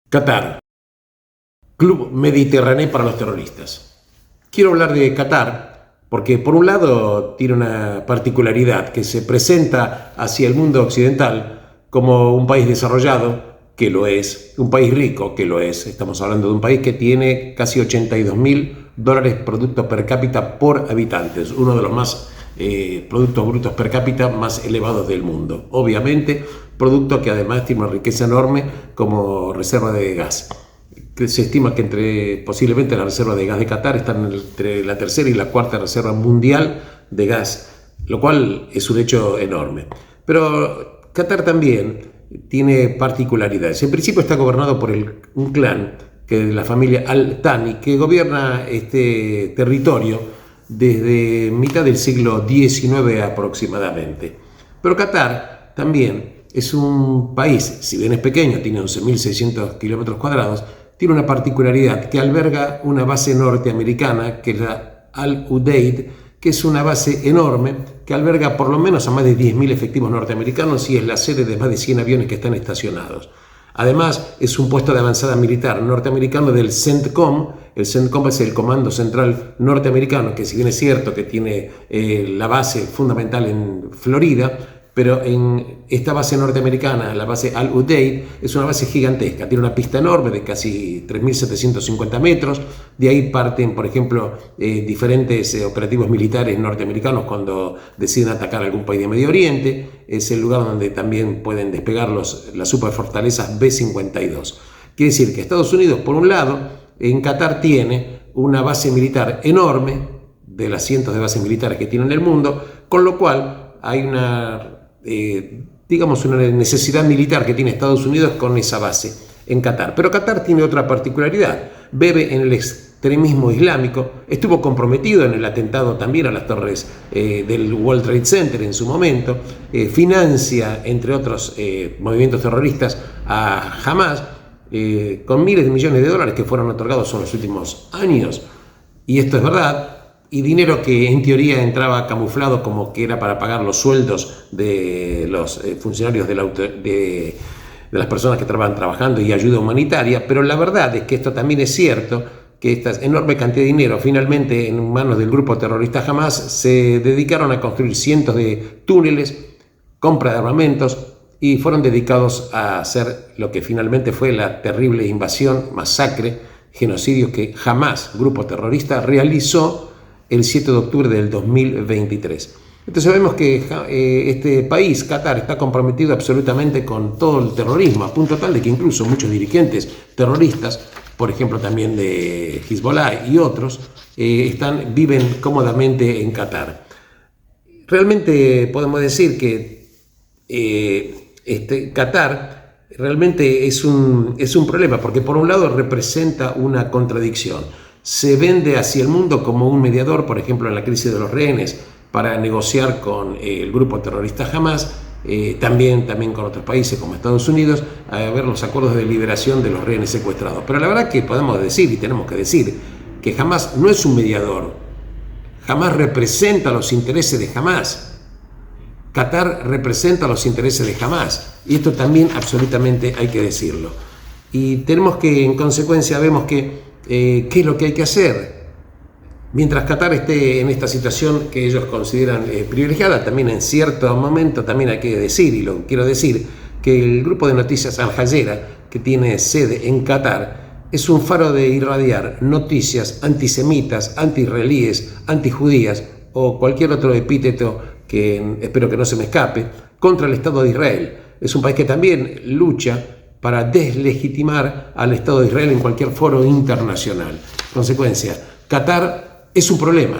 Qatar, Club Mediterráneo para los terroristas. Quiero hablar de Qatar porque por un lado tiene una particularidad que se presenta hacia el mundo occidental como un país desarrollado, que lo es, un país rico, que lo es. Estamos hablando de un país que tiene casi $82.000 producto per cápita por habitantes, uno de los más productos brutos per cápita más elevados del mundo. Obviamente, producto que además tiene una riqueza enorme como reserva de gas. Se estima que posiblemente la reserva de gas de Qatar están entre la tercera y la cuarta reserva mundial de gas, lo cual es un hecho enorme. Pero Qatar también tiene particularidades. En principio está gobernado por un clan, que es la familia Al Thani, que gobierna este territorio desde mitad del siglo XIX aproximadamente. Pero Qatar también es un país, si bien es pequeño, tiene 11.600 kilómetros cuadrados, tiene una particularidad que alberga una base norteamericana, que es la Al Udeid, que es una base enorme, que alberga por lo menos a más de 10.000 efectivos norteamericanos y es la sede de más de 100 aviones que están estacionados. Además, es un puesto de avanzada militar norteamericano del CENTCOM. El CENTCOM es el Comando Central Norteamericano, que si bien es cierto que tiene la base fundamental en Florida, pero en esta base norteamericana, la base Al Udeid, es una base gigantesca. Tiene una pista enorme de casi 3.750 metros. De ahí parten, por ejemplo, diferentes operativos militares norteamericanos cuando deciden atacar algún país de Medio Oriente. Es el lugar donde también pueden despegar las superfortalezas B-52. Quiere decir que Estados Unidos, por un lado, en Qatar tiene una base militar enorme, de las cientos de bases militares que tiene en el mundo, con lo cual hay una necesidad militar que tiene Estados Unidos con esa base en Qatar. Pero Qatar tiene otra particularidad: bebe en el extremismo islámico, estuvo comprometido en el atentado también a las torres del World Trade Center en su momento, financia, entre otros movimientos terroristas, a Hamas, con miles de millones de dólares que fueron otorgados en los últimos años. Y esto es verdad. Y dinero que en teoría entraba camuflado como que era para pagar los sueldos de los funcionarios de las personas que estaban trabajando y ayuda humanitaria. Pero la verdad es que esto también es cierto, que esta enorme cantidad de dinero finalmente en manos del grupo terrorista Hamas se dedicaron a construir cientos de túneles, compra de armamentos, y fueron dedicados a hacer lo que finalmente fue la terrible invasión, masacre, genocidio que Hamas, grupo terrorista, realizó el 7 de octubre del 2023. Entonces vemos que este país, Qatar, está comprometido absolutamente con todo el terrorismo, a punto tal de que incluso muchos dirigentes terroristas, por ejemplo también de Hezbollah y otros, viven cómodamente en Qatar. Realmente podemos decir que Qatar realmente es un problema, porque por un lado representa una contradicción. Se vende hacia el mundo como un mediador, por ejemplo, en la crisis de los rehenes, para negociar con el grupo terrorista Hamas, también con otros países como Estados Unidos, a ver los acuerdos de liberación de los rehenes secuestrados. Pero la verdad que podemos decir, y tenemos que decir, que Hamas no es un mediador. Hamas representa los intereses de Hamas. Qatar representa los intereses de Hamas. Y esto también absolutamente hay que decirlo. Y tenemos que, en consecuencia, vemos que ¿qué es lo que hay que hacer? Mientras Qatar esté en esta situación que ellos consideran privilegiada, también en cierto momento también hay que decir, y lo quiero decir, que el grupo de noticias Al Jazeera, que tiene sede en Qatar, es un faro de irradiar noticias antisemitas, anti-israelíes, antijudías o cualquier otro epíteto que espero que no se me escape, contra el Estado de Israel. Es un país que también lucha para deslegitimar al Estado de Israel en cualquier foro internacional. Consecuencia, Qatar es un problema.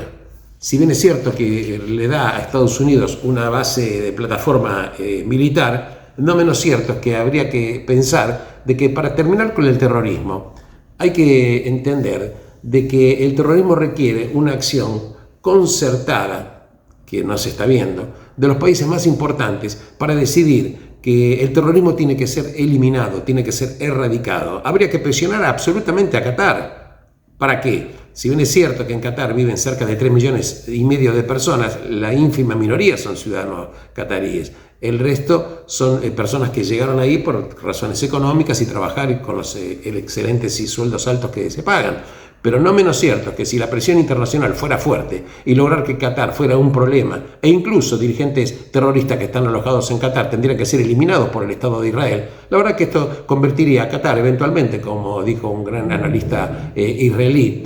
Si bien es cierto que le da a Estados Unidos una base de plataforma militar, no menos cierto es que habría que pensar de que para terminar con el terrorismo hay que entender de que el terrorismo requiere una acción concertada, que no se está viendo, de los países más importantes para decidir que el terrorismo tiene que ser eliminado, tiene que ser erradicado. Habría que presionar absolutamente a Qatar. ¿Para qué? Si bien es cierto que en Qatar viven cerca de 3,5 millones de personas, la ínfima minoría son ciudadanos cataríes. El resto son personas que llegaron ahí por razones económicas y trabajar con los excelentes y sueldos altos que se pagan. Pero no menos cierto es que si la presión internacional fuera fuerte y lograr que Qatar fuera un problema, e incluso dirigentes terroristas que están alojados en Qatar tendrían que ser eliminados por el Estado de Israel, la verdad que esto convertiría a Qatar eventualmente, como dijo un gran analista israelí,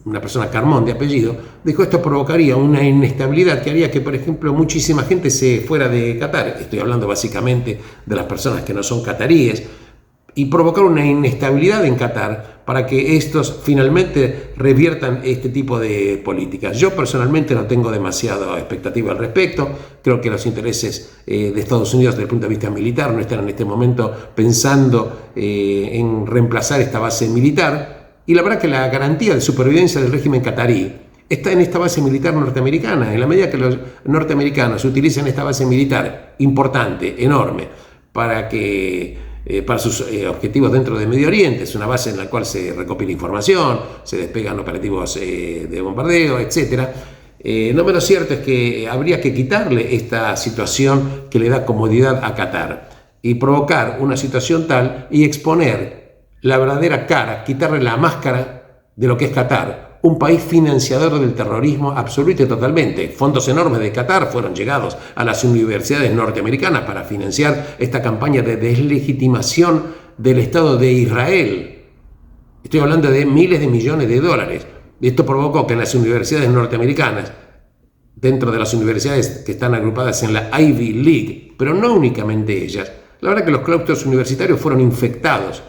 una persona Carmón de apellido, dijo esto provocaría una inestabilidad que haría que, por ejemplo, muchísima gente se fuera de Qatar. Estoy hablando básicamente de las personas que no son cataríes, y provocar una inestabilidad en Qatar para que estos finalmente reviertan este tipo de políticas. Yo personalmente no tengo demasiada expectativa al respecto. Creo que los intereses de Estados Unidos desde el punto de vista militar no están en este momento pensando en reemplazar esta base militar. Y la verdad que la garantía de supervivencia del régimen catarí está en esta base militar norteamericana. En la medida que los norteamericanos utilicen esta base militar importante, enorme, para sus objetivos dentro de Medio Oriente, es una base en la cual se recopila información, se despegan operativos de bombardeo, etc. No menos cierto es que habría que quitarle esta situación que le da comodidad a Qatar y provocar una situación tal y exponer la verdadera cara, quitarle la máscara de lo que es Qatar, un país financiador del terrorismo absoluto y totalmente. Fondos enormes de Qatar fueron llegados a las universidades norteamericanas para financiar esta campaña de deslegitimación del Estado de Israel. Estoy hablando de miles de millones de dólares. Esto provocó que en las universidades norteamericanas, dentro de las universidades que están agrupadas en la Ivy League, pero no únicamente ellas, la verdad que los claustros universitarios fueron infectados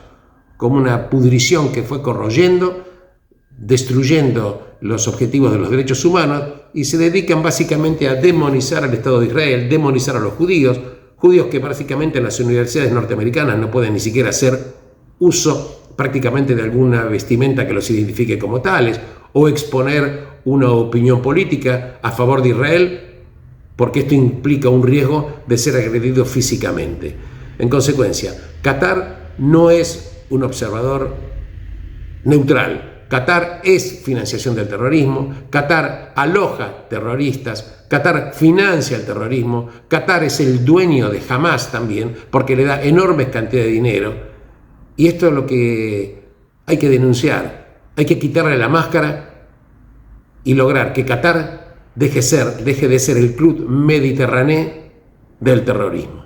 como una pudrición que fue corroyendo, destruyendo los objetivos de los derechos humanos, y se dedican básicamente a demonizar al Estado de Israel, demonizar a los judíos que básicamente en las universidades norteamericanas no pueden ni siquiera hacer uso prácticamente de alguna vestimenta que los identifique como tales, o exponer una opinión política a favor de Israel, porque esto implica un riesgo de ser agredido físicamente. En consecuencia, Qatar no es un observador neutral. Qatar es financiación del terrorismo, Qatar aloja terroristas, Qatar financia el terrorismo, Qatar es el dueño de Hamas también, porque le da enormes cantidades de dinero, y esto es lo que hay que denunciar. Hay que quitarle la máscara y lograr que Qatar deje de ser el club mediterráneo del terrorismo.